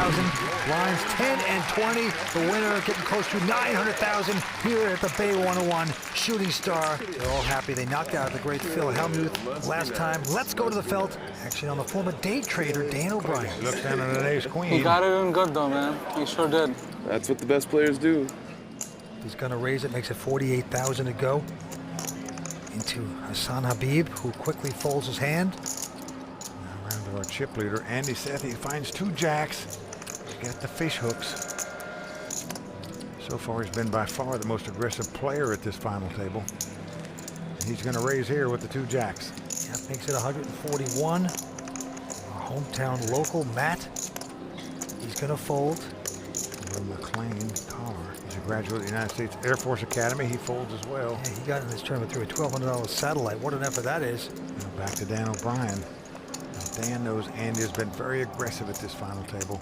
Lines 10 and 20. The winner getting close to 900,000 here at the Bay 101 Shooting Star. They're all happy. They knocked out the great Phil Hellmuth last time. Let's go to the felt. Actually on the former day trader, Dan O'Brien. Looks down at an ace-queen. He got it in good, though, man. He sure did. That's what the best players do. He's going to raise it, makes it 48,000 to go. Into Hassan Habib, who quickly folds his hand. Now around to our chip leader, Andy Seth. He finds two jacks. He's got the fish hooks. So far, he's been by far the most aggressive player at this final table. And he's going to raise here with the two jacks. That makes it 141. Our hometown local, Matt. He's going to fold. McLean Carr. He's a graduate of the United States Air Force Academy. He folds as well. Yeah, he got in this tournament through a $1,200 satellite. What an effort that is. Now back to Dan O'Brien. Now Dan knows Andy has been very aggressive at this final table.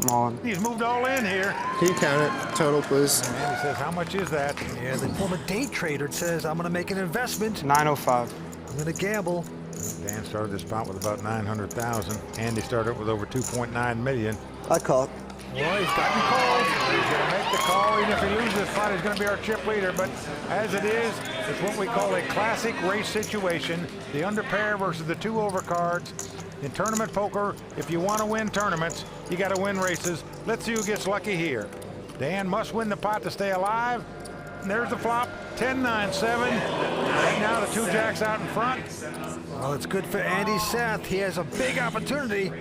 Come on. He's moved all in here. Can you count it? Total, please. And Andy says, how much is that? Yeah, the former day trader says, I'm going to make an investment. 905. I'm going to gamble. Dan started this spot with about 900,000. Andy started with over 2.9 million. I call it. Well, he's gotten called. He's going to make the call. Even if he loses this fight, he's going to be our chip leader. But as it is, it's what we call a classic race situation. The under pair versus the two overcards. In tournament poker, if you want to win tournaments, you got to win races. Let's see who gets lucky here. Dan must win the pot to stay alive. And there's the flop, 10-9-7. Right now, the two jacks out in front. Well, it's good for Andy Seth. He has a big opportunity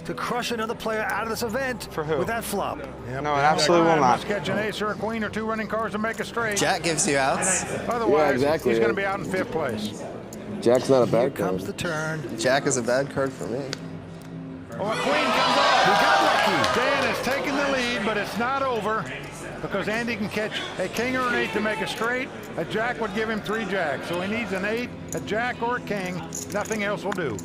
to crush another player out of this event. For who? With that flop. Yep. No, it absolutely will not. Must catch an ace or a queen or two running cards to make a straight. Jack gives you outs. Otherwise, Yeah, exactly, he's yeah. going to be out in fifth place. Jack's not a Here bad comes card. the turn. Jack is a bad card for me. Oh, a queen comes off. He got lucky. Dan has taken the lead, but it's not over because Andy can catch a king or an eight to make a straight. A jack would give him three jacks. So he needs an eight, a jack, or a king. Nothing else will do.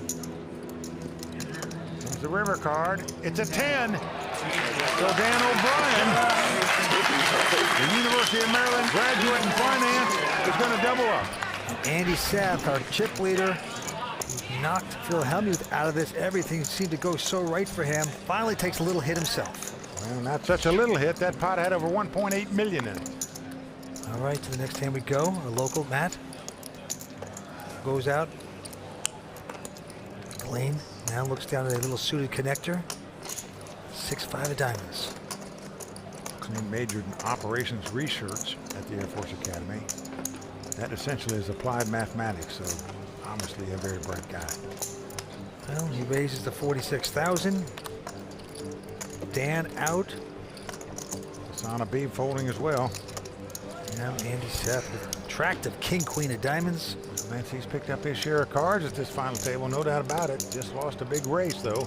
There's the river card. It's a 10. So Dan O'Brien, the University of Maryland graduate in finance, is going to double up. Andy Seth, our chip leader, knocked Phil Hellmuth out of this. Everything seemed to go so right for him. Finally takes a little hit himself. Well, not such a little hit. That pot had over 1.8 million in it. All right, to the next hand we go. Our local, Matt, goes out. McLean now looks down at a little suited connector. 6-5 of diamonds. McLean majored in operations research at the Air Force Academy. That essentially is applied mathematics, so obviously a very bright guy. Well, he raises to 46,000. Dan out. Hassan Habib folding as well. Now Andy Seth with attractive king, queen of diamonds. He's picked up his share of cards at this final table, no doubt about it. Just lost a big race, though.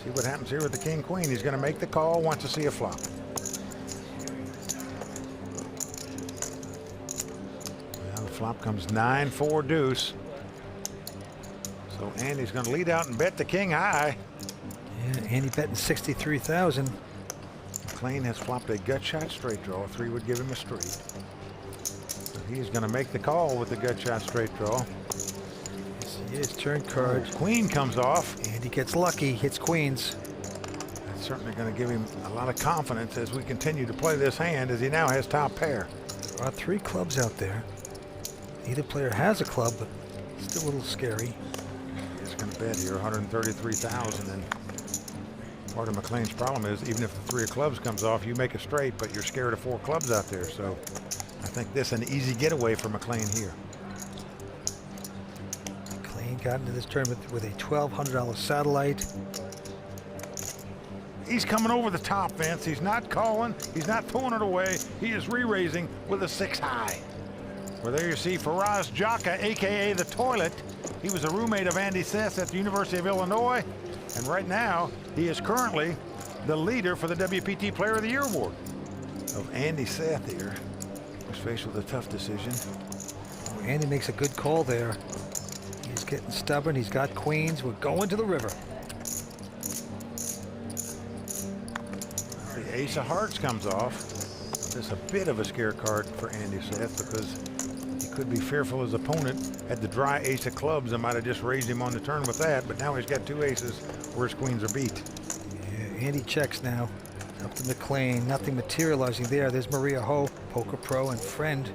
See what happens here with the king, queen. He's going to make the call, wants to see a flop. Now the flop comes 9-4 deuce. So Andy's going to lead out and bet the king high. Yeah, Andy betting 63,000. McLean has flopped a gut shot straight draw. 3 would give him a straight. So he's going to make the call with the gut shot straight draw. His turn card. Queen comes off. Andy gets lucky, hits queens. That's certainly going to give him a lot of confidence as we continue to play this hand, as he now has top pair. There are 3 clubs out there. Neither player has a club, but still a little scary. He's going to bet here 133,000, and part of McLean's problem is even if the 3 of clubs comes off, you make a straight, but you're scared of 4 clubs out there. So I think this is an easy getaway for McLean here. McLean got into this tournament with a $1,200 satellite. He's coming over the top, Vince. He's not calling. He's not throwing it away. He is re-raising with a 6 high. Well, there you see Faraz Jaka, a.k.a. The Toilet. He was a roommate of Andy Seth at the University of Illinois. And right now, he is currently the leader for the WPT Player of the Year award. Of Andy Seth here, who's faced with a tough decision. Oh, Andy makes a good call there. He's getting stubborn. He's got queens. We're going to the river. The ace of hearts comes off. This is a bit of a scare card for Andy Seth because he could be fearful his opponent had the dry ace of clubs and might have just raised him on the turn with that, but now he's got 2 aces where his queens are beat. Yeah, Andy checks now. Up to McLean. Nothing materializing there. There's Maria Ho, poker pro and friend.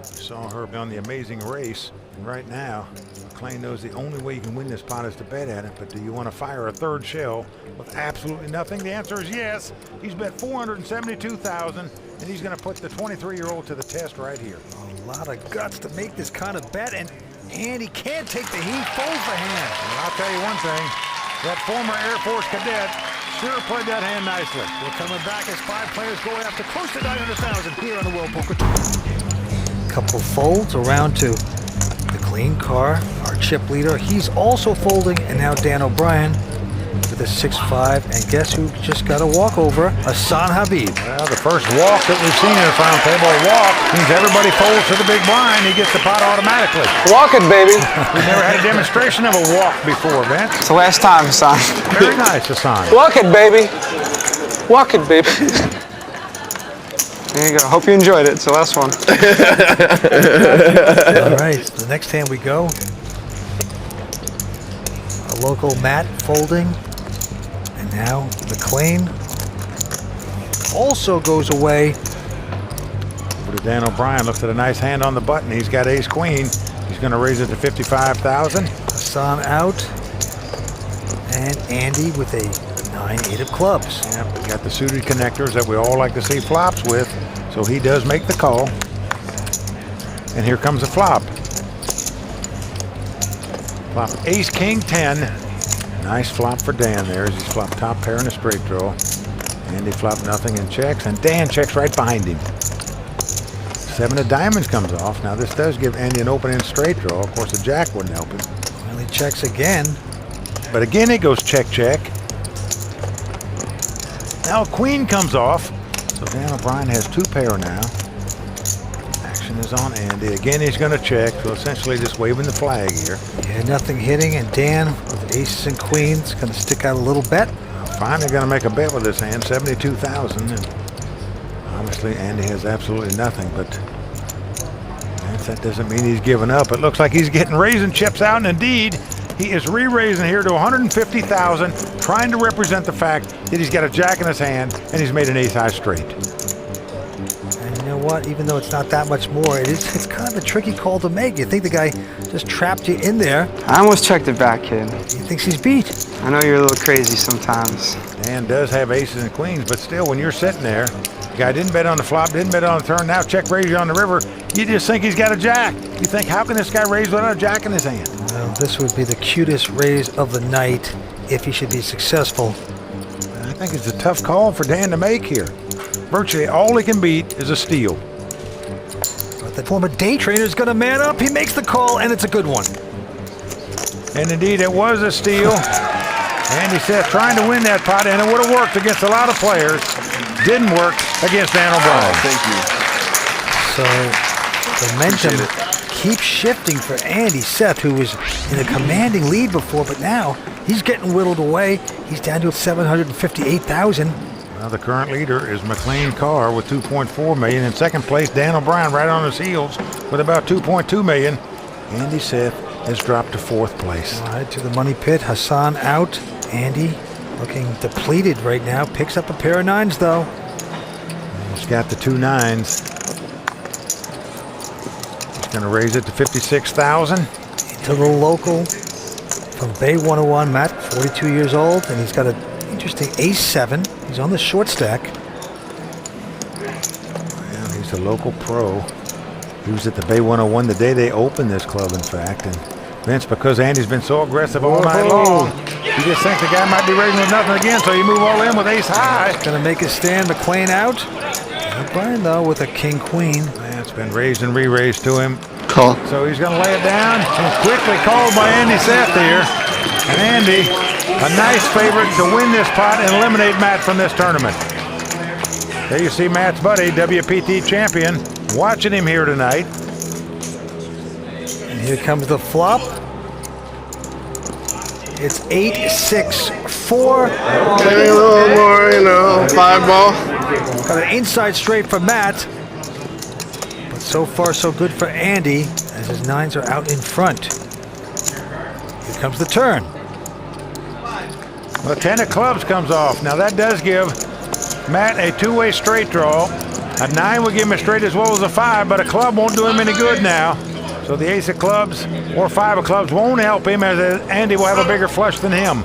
Saw her on The Amazing Race. And right now, McLean knows the only way you can win this pot is to bet at it. But do you want to fire a third shell with absolutely nothing? The answer is yes. He's bet $472,000, and he's going to put the 23-year-old to the test right here. A lot of guts to make this kind of bet, and Andy can't take the heat. Folds the hand. And I'll tell you one thing. That former Air Force cadet sure played that hand nicely. We're coming back as 5 players go after close to 900,000 here on the World Poker Tour. Couple folds around to the clean car, our chip leader. He's also folding, and now Dan O'Brien with a 6-5. And guess who just got a walkover? Hassan Habib. Well, the first walk that we've seen in a final table walk means everybody folds to the big blind. He gets the pot automatically. Walk it, baby. We've never had a demonstration of a walk before, Vince. It's the last time, Hassan. Very nice, Hassan. Walk it, baby. Walk it, baby. There you go. Hope you enjoyed it. It's the last one. All right, the next hand we go. A local Matt folding. And now McLean also goes away. Over to Dan O'Brien. Looks at a nice hand on the button. He's got ace queen. He's going to raise it to 55,000. Hassan out. And Andy with a 9-8 of clubs. Yep, we got the suited connectors that we all like to see flops with. So he does make the call. And here comes the flop. Flop ace king 10. Nice flop for Dan there as he's flopped top pair in a straight draw. Andy flopped nothing and checks, and Dan checks right behind him. 7 of diamonds comes off. Now this does give Andy an open in straight draw. Of course the jack wouldn't help him. Well, he checks again. But again it goes check check. Now queen comes off. So Dan O'Brien has 2 pair now. Action is on Andy. Again he's going to check. So essentially just waving the flag here. Yeah, nothing hitting, and Dan with aces and queens going to stick out a little bet. Finally going to make a bet with this hand, 72,000. And obviously Andy has absolutely nothing, but that doesn't mean he's giving up. It looks like he's getting raising chips out, and indeed he is re-raising here to 150,000, trying to represent the fact that he's got a jack in his hand and he's made an ace high straight. And you know what? Even though it's not that much more, it's kind of a tricky call to make. You think the guy just trapped you in there. I almost checked it back, kid. He thinks he's beat. I know you're a little crazy sometimes. Dan does have aces and queens, but still, when you're sitting there, the guy didn't bet on the flop, didn't bet on the turn, now check raise you on the river, you just think he's got a jack. You think, how can this guy raise without a jack in his hand? Well, this would be the cutest raise of the night if he should be successful. I think it's a tough call for Dan to make here. Virtually all he can beat is a steal. But the former day trader is going to man up. He makes the call, and it's a good one. And indeed, it was a steal. Andy Seth trying to win that pot, and it would have worked against a lot of players. Didn't work against Dan O'Brien. Thank you. So the momentum keeps shifting for Andy Seth, who was in a commanding lead before, but now he's getting whittled away. He's down to 758,000. Well, the current leader is McLean Carr with 2.4 million. In second place, Dan O'Brien right on his heels with about 2.2 million. Andy Seth has dropped to 4th place. All right, to the money pit. Hassan out. Andy looking depleted right now. Picks up a pair of 9s, though. He's got the 2 9s. He's going to raise it to 56,000. To the local from Bay 101, Matt, 42 years old, and he's got an interesting ace-7. He's on the short stack. Well, he's a local pro. He was at the Bay 101 the day they opened this club, in fact. And Vince, because Andy's been so aggressive all night long, you just think the guy might be raising with nothing again, so you move all in with ace high. Going to make a stand. McLean out. O'Brien, though, with a king-queen. It's been raised and re-raised to him. Call. So he's going to lay it down. And quickly called by Andy Seth here. And Andy, a nice favorite to win this pot and eliminate Matt from this tournament. There you see Matt's buddy, WPT champion, watching him here tonight. And here comes the flop. It's 8-6-4. Maybe a little more, 5 ball. Got an inside straight for Matt. But so far, so good for Andy, as his 9s are out in front. Here comes the turn. The 10 of clubs comes off. Now that does give Matt a two-way straight draw. A 9 will give him a straight as well as a 5, but a club won't do him any good now. So the ace of clubs or 5 of clubs won't help him, as Andy will have a bigger flush than him.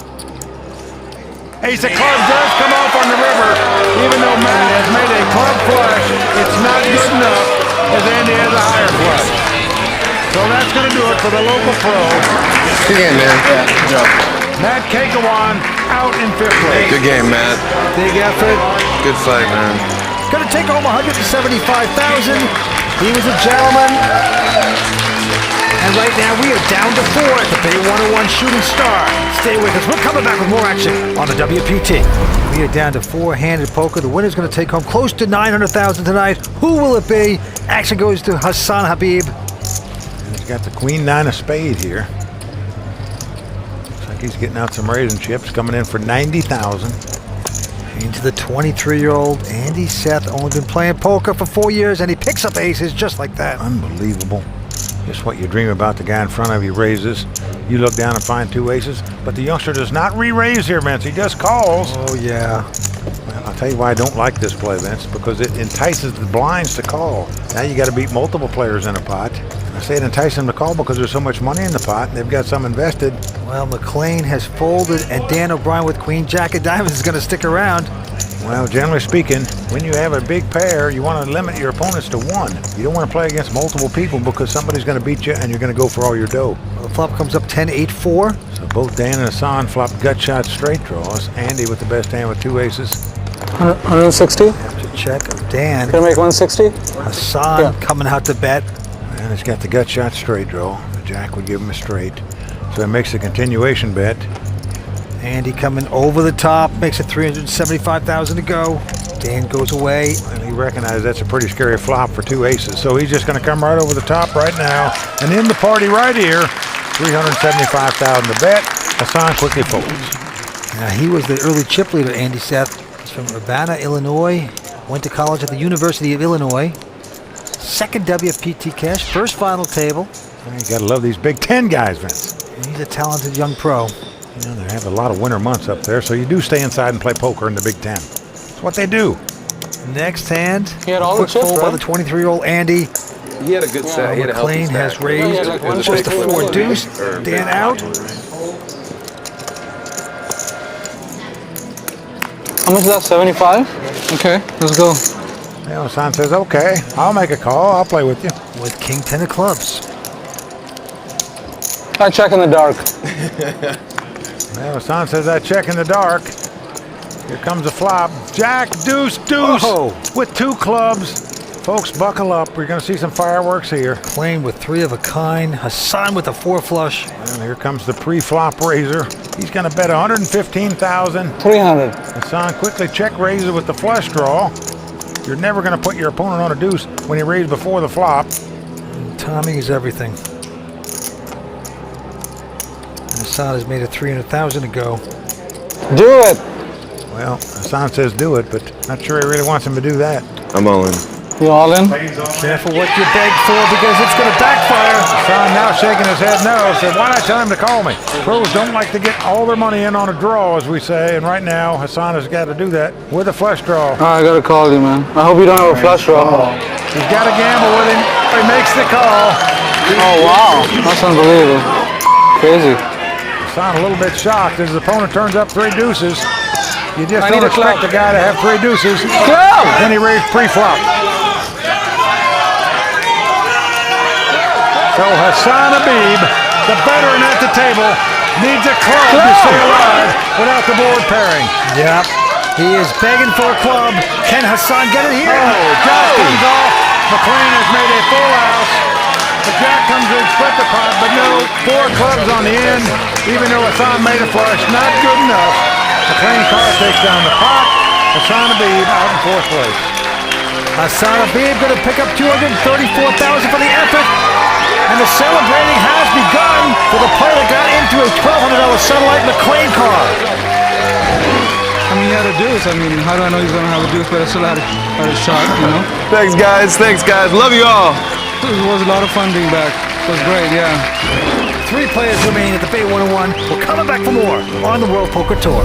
Ace of clubs does come off on the river. Even though Matt has made a club flush, it's not good enough, as Andy has a higher flush. So that's going to do it for the local pro. Good game, man. Yeah. Matt Cakewan out in 5th place. Good game, Matt. Big effort. Good fight, man. Going to take home $175,000. He was a gentleman. And right now we are down to 4 at the Bay 101 Shooting Star. Stay with us. We're coming back with more action on the WPT. We are down to 4-handed poker. The winner's going to take home close to $900,000 tonight. Who will it be? Action goes to Hassan Habib. He's got the Queen 9 of spade here. Looks like he's getting out some raisin chips, coming in for $90,000. Into the 23-year-old Andy Seth, only been playing poker for 4 years, and he picks up aces just like that. Unbelievable. Just what you dream about. The guy in front of you raises. You look down and find 2 aces, but the youngster does not re-raise here, Vince. He just calls. Oh, yeah. Well, I'll tell you why I don't like this play, Vince, because it entices the blinds to call. Now you got to beat multiple players in a pot. I say it entices them to call because there's so much money in the pot, and they've got some invested. Well, McLean has folded, and Dan O'Brien with Queen Jack of Diamonds is going to stick around. Well, generally speaking, when you have a big pair, you want to limit your opponents to 1. You don't want to play against multiple people because somebody's going to beat you and you're going to go for all your dough. Well, the flop comes up 10-8-4. So both Dan and Hassan flopped gut shot straight draws. Andy with the best hand with 2 aces. 160? After check of Dan, Can I make 160? Hassan coming out to bet. And he's got the gut shot straight draw. The jack would give him a straight. So it makes a continuation bet. Andy coming over the top, makes it $375,000 to go. Dan goes away. And he recognizes that's a pretty scary flop for 2 aces. So he's just going to come right over the top right now. And in the party right here, $375,000 to bet. Hassan quickly folds. Now, he was the early chip leader, Andy Seth. He's from Urbana, Illinois. Went to college at the University of Illinois. Second WPT cash, first final table. You got to love these Big Ten guys, Vince. And he's a talented young pro. You know, they have a lot of winter months up there, so you do stay inside and play poker in the Big Ten. That's what they do. Next hand, He had all quick the chips, fold by right? the 23-year-old Andy. He had a good set. He had a healthy McLean has stack. raised like one just a chips. 4 deuce. Dan out. How much is that? 75? Okay, let's go. You know, Hassan says, okay, I'll make a call. I'll play with you. With King 10 of clubs. I check in the dark. Well, Hassan says, I check in the dark. Here comes a flop. Jack, deuce, deuce Oh. with 2 clubs. Folks, buckle up. We're going to see some fireworks here. McLean with 3 of a kind. Hassan with a 4 flush. And here comes the pre-flop raiser. He's going to bet $115,000. 300. Hassan quickly check raises with the flush draw. You're never going to put your opponent on a deuce when he raised before the flop. Timing is everything. And Hassan has made it $300,000 to go. Do it. Well, Hassan says do it, but not sure he really wants him to do that. I'm all in. You all in? Careful what you beg for because it's going to backfire. Hassan now shaking his head no. Said, why not tell him to call me? Pros don't like to get all their money in on a draw, as we say, and right now Hassan has got to do that with a flush draw. I gotta call you, man. I hope you don't have a flush draw. He's got to gamble with him. He makes the call. Oh, wow. That's unbelievable. Crazy. Hassan a little bit shocked as his opponent turns up 3 deuces. You just I need don't a expect club. the guy to have 3 deuces. Club! Then he raised pre-flop. So Hassan Habib, the veteran at the table, needs a club to stay alive without the board pairing. Yep. He is begging for a club. Can Hassan get it here? Oh, Jack comes off. McLean has made a full house. The Jack comes in, split the pot, but no, 4 clubs on the end, even though Hassan made a flush. Not good enough. McLean Carr takes down the pot. Hassan Habib out in 4th place. Hassan Habib going to pick up $234,000 for the effort. And the celebrating has begun for the player that got into a $1,200 satellite McLean car. I mean, he had a deuce. I mean, how do I know he's going to have a deuce, but I still had a shot, you know? Thanks, guys. Thanks, guys. Love you all. It was a lot of fun being back. It was great, yeah. 3 players remain at the Bay 101. We're coming back for more on the World Poker Tour.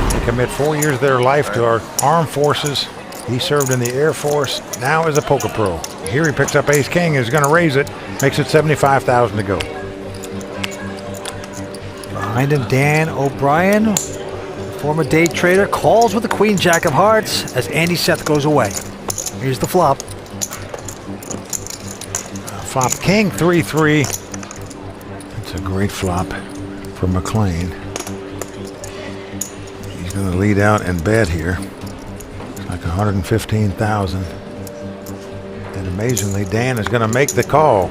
They commit 4 years of their life to our armed forces. He served in the Air Force, now is a poker pro. Here he picks up ace king, is going to raise it, makes it 75,000 to go. Behind him, Dan O'Brien, former day trader, calls with the queen jack of hearts as Andy Seth goes away. Here's the flop. Flop king 3-3. It's a great flop for McLean. He's going to lead out and bet here. It's like 115,000. And amazingly, Dan is going to make the call.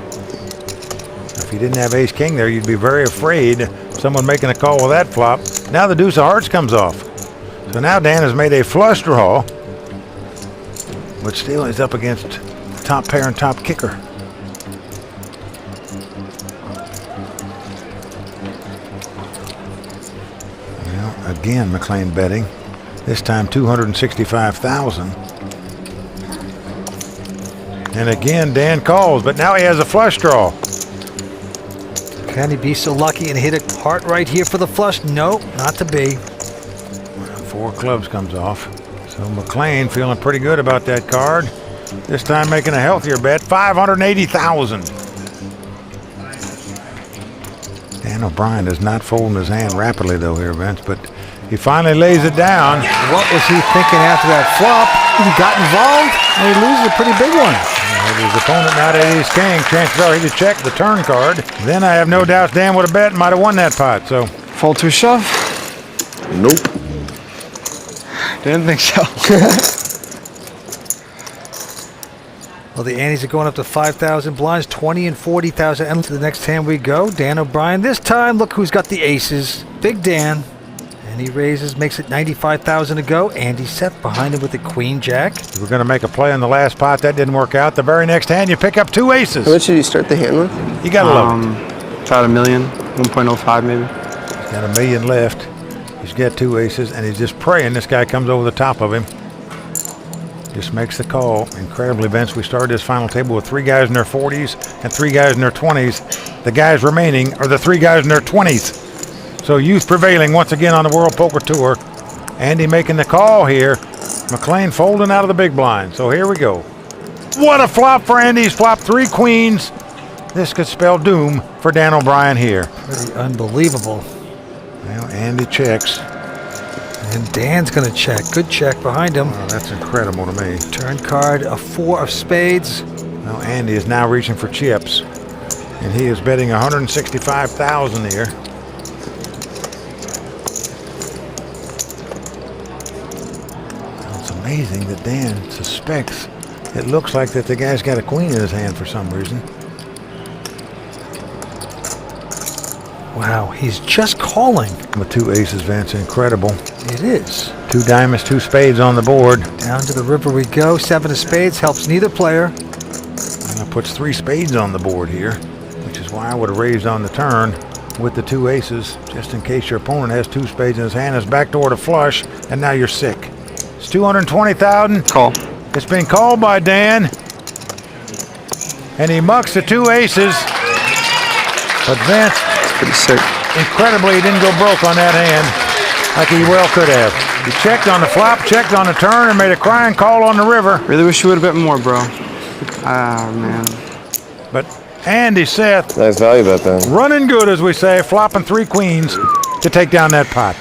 If you didn't have ace king there, you'd be very afraid of someone making a call with that flop. Now the deuce of hearts comes off. So now Dan has made a flush draw, but still is up against top pair and top kicker. Well, again, McLean betting. This time 265,000. And again, Dan calls, but now he has a flush draw. Can he be so lucky and hit a heart right here for the flush? Nope, not to be. 4 clubs comes off. So McLean feeling pretty good about that card. This time making a healthier bet, 580,000. Dan O'Brien is not folding his hand rapidly though here, Vince, but he finally lays it down. What was he thinking after that flop? He got involved and he loses a pretty big one. His opponent not at ace king. Chances are he'd have checked the turn card. Then I have no doubts Dan would have bet and might have won that pot. So Fold to a shove? Nope. Didn't think so. Well, the antes are going up to 5,000 blinds, 20 and 40,000. And to the next hand we go. Dan O'Brien. This time, look who's got the aces. Big Dan. And he raises, makes it 95,000 to go. Andy Seth behind him with the queen jack. we're going to make a play on the last pot. That didn't work out. The very next hand, you pick up 2 aces. How much did you start the hand with? You got to love it. About $1 million, 1.05 maybe. He's got $1 million left. He's got 2 aces, and he's just praying this guy comes over the top of him. Just makes the call. Incredible events. We started this final table with 3 guys in their 40s and 3 guys in their 20s. The guys remaining are the 3 guys in their 20s. So youth prevailing once again on the World Poker Tour. Andy making the call here. McLean folding out of the big blind. So here we go. What a flop for Andy. He's flopped 3 queens. This could spell doom for Dan O'Brien here. Pretty unbelievable. Well, Andy checks. And Dan's going to check. Good check behind him. Oh, that's incredible to me. Turn card, a 4 of spades. Well, Andy is now reaching for chips. And he is betting 165,000 here. It's amazing that Dan suspects. It looks like that the guy's got a queen in his hand for some reason. Wow, he's just calling. With 2 aces, Vance, incredible. It is. 2 diamonds, 2 spades on the board. Down to the river we go. 7 of spades helps neither player. That puts 3 spades on the board here, which is why I would have raised on the turn with the 2 aces, just in case your opponent has 2 spades in his hand, is backdoor to flush, and now you're sick. It's 220,000. Call. It's been called by Dan, and he mucks the 2 aces. But Vince, Pretty sick. incredibly, he didn't go broke on that hand like he well could have. He checked on the flop, checked on the turn, and made a crying call on the river. Really wish you would have bet more, bro. Ah, man. But Andy Seth, Nice value bet then. running good, as we say, flopping 3 queens to take down that pot.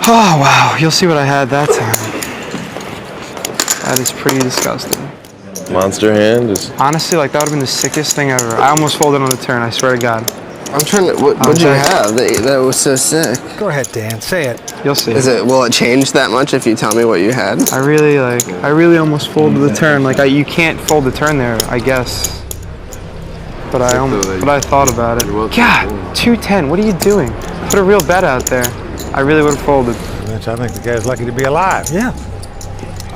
Oh, wow. You'll see what I had that time. That is pretty disgusting. Monster hand. Just Honestly, like, that would have been the sickest thing ever. I almost folded on the turn, I swear to God. I'm trying to. What'd you have that was so sick? Go ahead, Dan. Say it. You'll see. Will it change that much if you tell me what you had? I really almost folded the turn. Like, you can't fold the turn there, I guess. But I thought about it. God, 210. What are you doing? Put a real bet out there. I really would have folded. Vince, I think the guy's lucky to be alive. Yeah.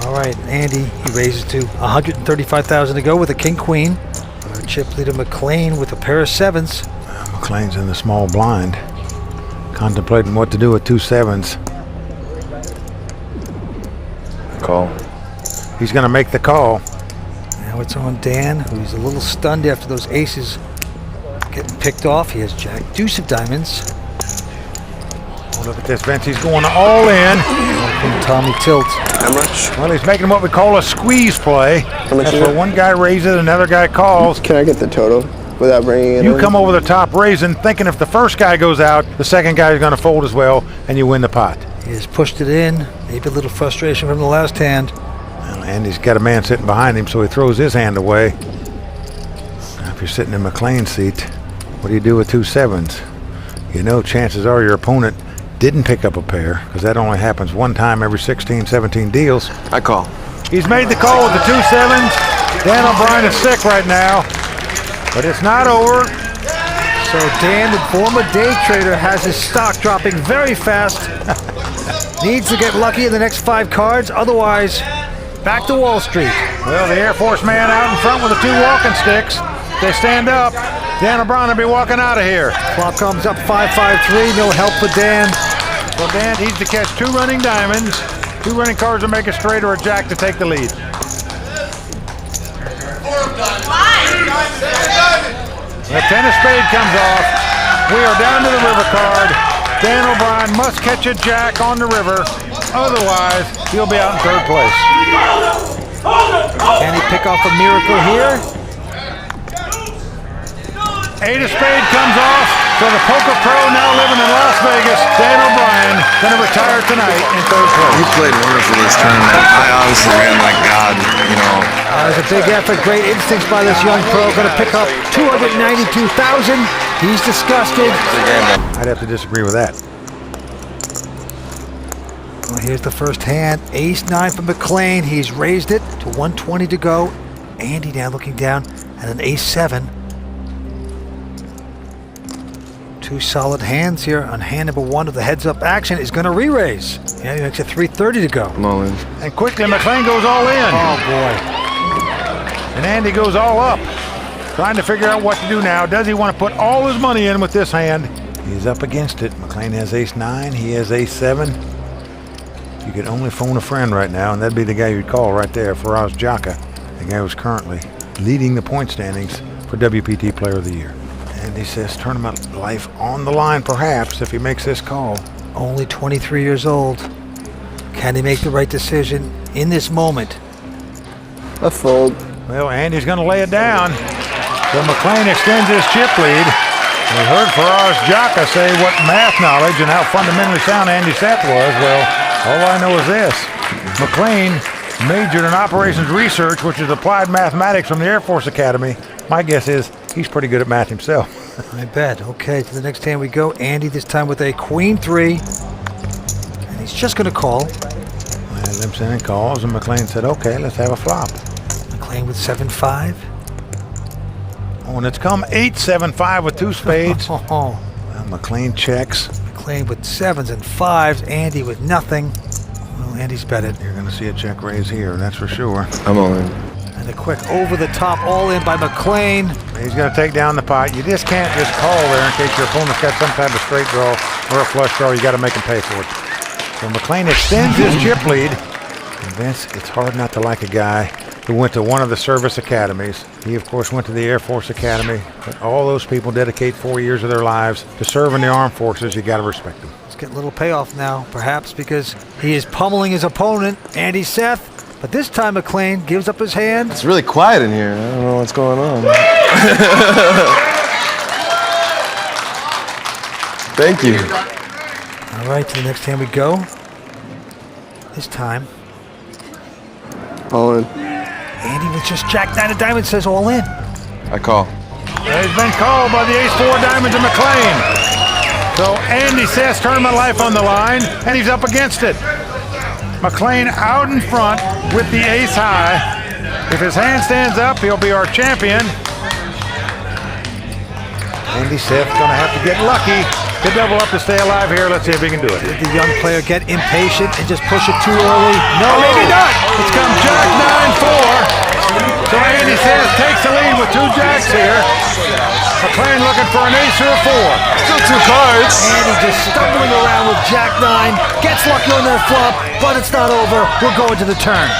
All right, Andy, he raises to 135,000 to go with a king-queen. Our chip leader McLean with a pair of 7s. McLean's in the small blind, contemplating what to do with 2 7s. Call. He's going to make the call. Now it's on Dan, who's a little stunned after those aces Getting picked off. He has Jack Deuce of diamonds. Oh, look at this, Vince. He's going all in. From Tommy Tilt. How much? Well, he's making what we call a squeeze play. much That's is where it? one guy raises, another guy calls. Can I get the total without bringing it You in? come over the top raising, thinking if the first guy goes out, the second guy is going to fold as well, and you win the pot. He has pushed it in. Maybe a little frustration from the last hand. Well, Andy's got a man sitting behind him, so he throws his hand away. Now, if you're sitting in McLean's seat, what do you do with 2 sevens? You know, chances are your opponent didn't pick up a pair, because that only happens one time every 16, 17 deals. I call. He's made the call with the 2 sevens. Dan O'Brien is sick right now, but it's not over. So Dan, the former day trader, has his stock dropping very fast. Needs to get lucky in the next 5 cards, otherwise back to Wall Street. Well, the Air Force man out in front with the 2 walking sticks. They stand up. Dan O'Brien will be walking out of here. Clock comes up 5-5-3. No help for Dan. So Dan needs to catch 2 running diamonds, 2 running cards to make a straight, or a jack to take the lead. The 10 of spade comes off. We are down to the river card. Dan O'Brien must catch a jack on the river. Otherwise, he'll be out in 3rd place. Can he pick off a miracle here? 8 of spade comes off. So the poker pro now living in Las Vegas, Dan O'Brien, going to retire tonight in 3rd He place. played wonderful this tournament. I honestly ran like God, you know. It was a big effort, great instincts by this young pro. Going to pick up 292,000. He's disgusted. I'd have to disagree with that. Well, here's the first hand. Ace-9 for McLean. He's raised it to 120 to go. Andy now looking down at an Ace-7. 2 solid hands here on hand number 1 of the heads-up action is going to re-raise. Yeah, he makes it 330 to go. I'm all in. And quickly, McLean goes all in. Oh, boy. And Andy goes all up. Trying to figure out what to do now. Does he want to put all his money in with this hand? He's up against it. McLean has Ace-9. He has Ace-7. You could only phone a friend right now, and that'd be the guy you'd call right there, Faraz Jaka, the guy who's currently leading the point standings for WPT Player of the Year. And he says tournament life on the line, perhaps, if he makes this call. Only 23 years old. Can he make the right decision in this moment? A fold. Well, Andy's going to lay it down. So McLean extends his chip lead. We heard Faraz Jaka say what math knowledge and how fundamentally sound Andy Seth was. Well, all I know is this. McLean majored in operations research, which is applied mathematics from the Air Force Academy. My guess is he's pretty good at math himself. I bet. Okay, to the next hand we go. Andy this time with a Queen-3. And he's just going to call. And limps in and calls, and McLean said, okay, let's have a flop. McLean with 7-5. Oh, and it's come 8-7-5 with 2 spades. Oh, Well, McLean checks. McLean with 7s and 5s. Andy with nothing. Well, Andy's bet it. You're going to see a check raise here, that's for sure. I'm all in. And a quick over-the-top all-in by McLean. He's going to take down the pot. You just can't just call there in case your opponent's got some type of straight draw or a flush draw. You got to make him pay for it. So McLean extends his chip lead. And Vince, it's hard not to like a guy who went to one of the service academies. He, of course, went to the Air Force Academy. But all those people dedicate 4 years of their lives to serve in the armed forces. You got to respect them. Let's get a little payoff now, perhaps because he is pummeling his opponent, Andy Seth. But this time McLean gives up his hand. It's really quiet in here. I don't know what's going on. Thank you. All right, to the next hand we go. This time, All in. Andy with just Jack-9 of diamonds says all in. I call. He's been called by the Ace-4 diamonds of McLean. So Andy Seth's tournament life on the line, and he's up against it. McLean out in front with the ace high. If his hand stands up, he'll be our champion. Andy Seth's gonna have to get lucky to double up to stay alive here. Let's see if he can do it. Did the young player get impatient and just push it too early? No, Maybe not. It's come Jack-9-4. So Andy Seth takes the lead with 2 jacks here. McLean looking for an ace or a 4. Still 2 cards. Andy just stumbling around with Jack-9, gets lucky on that flop, but it's not over. We're going to the turn.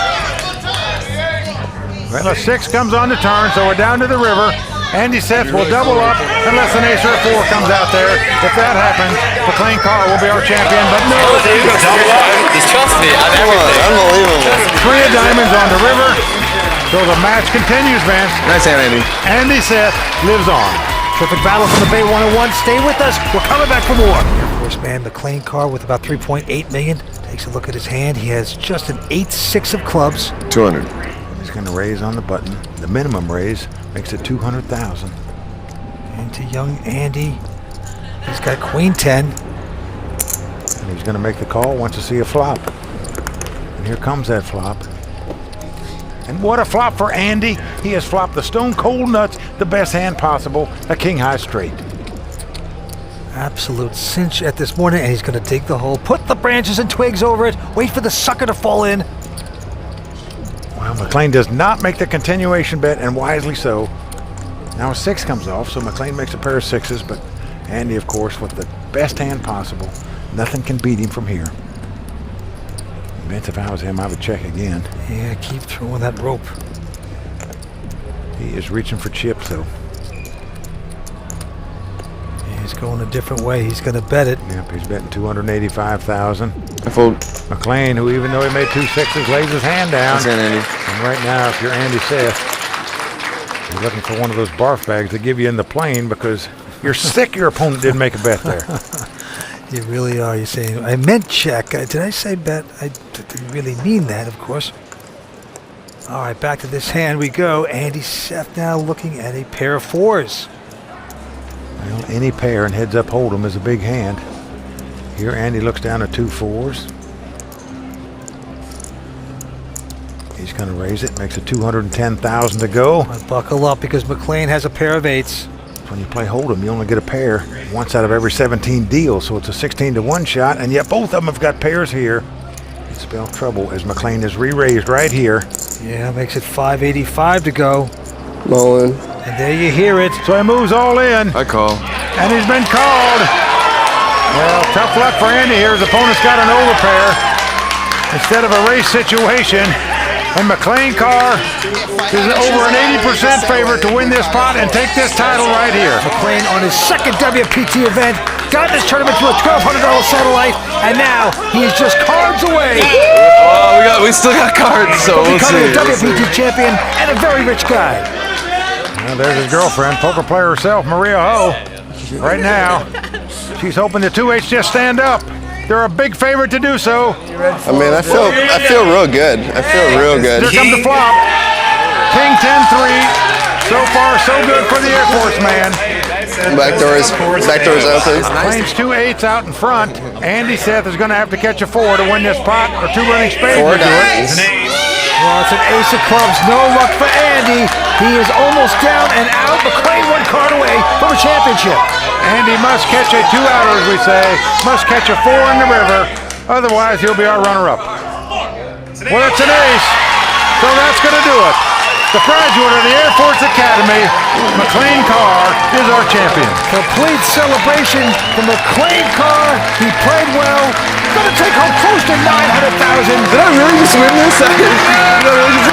Well, a 6 comes on the turn, so we're down to the river. Andy Seth will double up unless an ace or a 4 comes out there. If that happens, McLean Carr will be our champion, but no. Just trust me on everything. Unbelievable. 3 of diamonds on the river. So the match continues, Vince. Nice hand, Andy. Andy Seth lives on. Terrific battle from the Bay 101. Stay with us. We're coming back for more. Air Force man McLean Carr with about 3.8 million. Takes a look at his hand. He has just an 8-6 of clubs. 200. He's going to raise on the button. The minimum raise makes it 200,000. And to young Andy, he's got Queen 10. And he's going to make the call, wants to see a flop. And here comes that flop. And what a flop for Andy. He has flopped the stone cold nuts, the best hand possible, a king high straight. Absolute cinch at this morning, and he's going to dig the hole, put the branches and twigs over it, wait for the sucker to fall in. Well, McLean does not make the continuation bet, and wisely so. Now a 6 comes off, so McLean makes a pair of 6s, but Andy, of course, with the best hand possible. Nothing can beat him from here. Vince, if I was him, I would check again. Yeah, keep throwing that rope. He is reaching for chips, though. He's going a different way. He's going to bet it. Yep, he's betting 285,000. I fold. McLean, who even though he made 2 6s, lays his hand down. Nice hand, Andy. And right now, if you're Andy Seth, you're looking for one of those barf bags to give you in the plane because you're sick your opponent didn't make a bet there. You really are. You're saying, I meant check. Did I say bet? I didn't really mean that, of course. All right, back to this hand we go. Andy Seth now looking at a pair of 4s. Well, any pair and heads up hold'em is a big hand. Here Andy looks down at 2 4s. He's going to raise it, makes it 210,000 to go. But buckle up because McLean has a pair of 8s. When you play hold'em, you only get a pair once out of every 17 deals, so it's a 16-to-1 shot, and yet both of them have got pairs here. It spells trouble as McLean is re-raised right here. Yeah, makes it 585 to go. Mullen. And there you hear it. So he moves all in, I call. and he's been called. Well, tough luck for Andy here. His opponent's got an overpair instead of a race situation. And McLean Carr is over an 80% favorite to win this pot and take this title right here. McLean on his second WPT event, got this tournament to a $1,200 satellite, and now he is just cards away. Oh, we still got cards, so we'll Becoming see. a WPT champion and a very rich guy. Well, there's his girlfriend, poker player herself, Maria Ho. Right now, she's hoping the 2-8s just stand up. They're a big favorite to do so. I mean, I feel real good. I feel real good. Here comes the flop. King 10-3. So far, so good for the Air Force man. Back door is open. Claims 2 8s out in front. Andy Seth is going to have to catch a 4 to win this pot, or 2 running spades 4 to do it. dimes. Well, it's an ace of clubs. No luck for Andy. He is almost down and out. McLean 1 card away from a championship. Andy must catch a 2-outer, as we say. Must catch a 4 in the river. Otherwise, he'll be our runner-up. Well, it's an ace. So that's going to do it. The graduate of the Air Force Academy, McLean Carr, is our champion. Complete celebration from McLean Carr. He played well. Going to take home close to $900,000. Did I really just win this? Did I really just